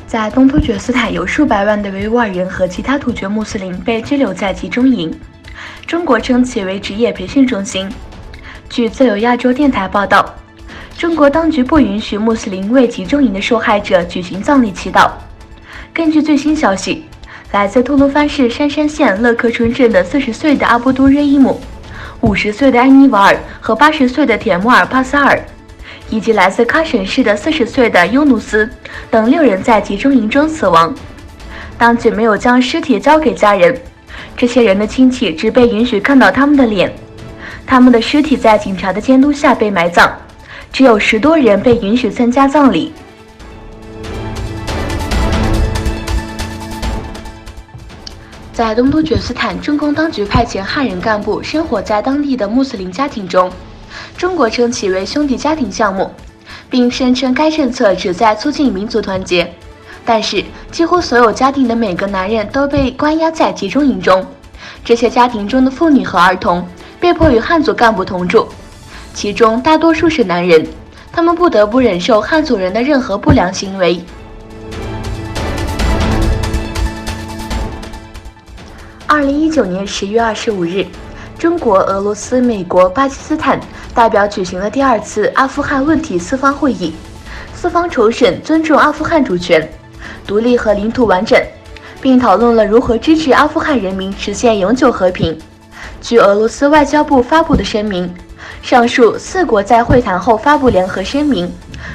在东突厥斯坦，有数百万的维吾尔人和其他突厥穆斯林被拘留在集中营。中国称其为职业培训中心。据自由亚洲电台报道，中国当局不允许穆斯林为集中营的受害者举行葬礼祈祷。根据最新消息，来自吐鲁番市杉山县勒克春镇的40岁的阿布都热伊姆、50岁的安妮瓦尔和80岁的铁木尔帕萨尔，以及来自喀什市的40岁的尤努斯等6人在集中营中死亡。当局没有将尸体交给家人，这些人的亲戚只被允许看到他们的脸。他们的尸体在警察的监督下被埋葬，只有10多人被允许参加葬礼。在东突厥斯坦，中共当局派遣汉人干部生活在当地的穆斯林家庭中。中国称其为兄弟家庭项目，并声称该政策旨在促进民族团结。但是，几乎所有家庭的每个男人都被关押在集中营中。这些家庭中的妇女和儿童被迫与汉族干部同住，其中大多数是男人，他们不得不忍受汉族人的任何不良行为。2019年10月25日，中国、俄罗斯、美国、巴基斯坦代表举行了第2次阿富汗问题4方会议，四方筹审尊重阿富汗主权、独立和领土完整，并讨论了如何支持阿富汗人民实现永久和平。据俄罗斯外交部发布的声明，上述4国在会谈后发布联合声明，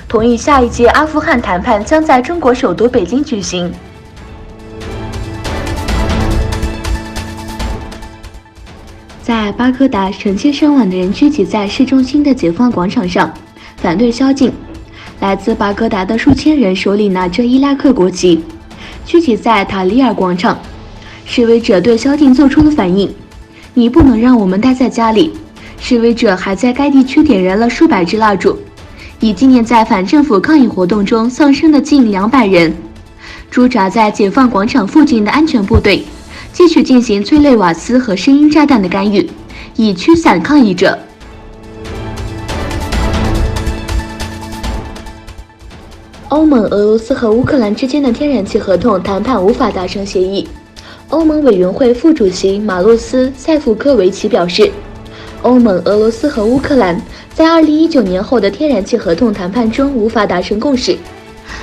同意下一届阿富汗谈判将在中国首都北京举行。在巴格达，成千上万的人聚集在市中心的解放广场上，反对宵禁。来自巴格达的数千人手里拿着伊拉克国旗，聚集在塔里尔广场。示威者对宵禁做出了反应：你不能让我们待在家里。示威者还在该地区点燃了数百支蜡烛，以纪念在反政府抗议活动中丧生的近200人。驻扎在解放广场附近的安全部队继续进行催泪瓦斯和声音炸弹的干预，以驱散抗议者。欧盟、俄罗斯和乌克兰之间的天然气合同谈判无法达成协议。欧盟委员会副主席马洛斯·塞夫科维奇表示，欧盟、俄罗斯和乌克兰在2019年后的天然气合同谈判中无法达成共识。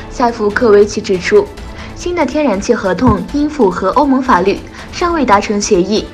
塞夫科维奇指出，新的天然气合同应符合欧盟法律，尚未达成协议，